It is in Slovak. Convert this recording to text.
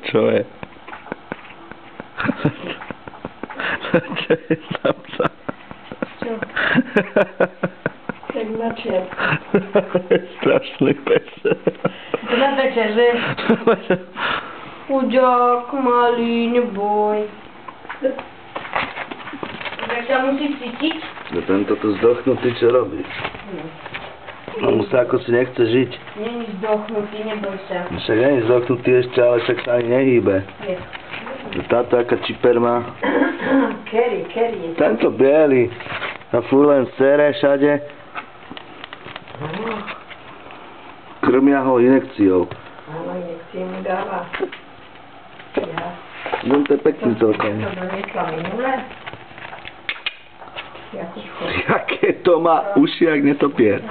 Čo je? Čo je za psa? Čo? Tak na čer. Strašný pes. Na večer, že? Chudák, malý, neboj. Tak sa musíš cítiť? No tento tu zdochnutý, čo robí? On sa ako si nechce žiť. Není zdochnutý, neboj sa. Však nie je zdochnutý ešte, ale však sa ani nehýbe. Je. Táto aká čiper má. Kerry je. Tento biely. A furt len sere všade. Krmia ho injekciou. Áno, injekcie mu dáva. Ja. No to je pekný celkom. To doniesla minule. Jakuško. Jaké to má uši, jak netopier.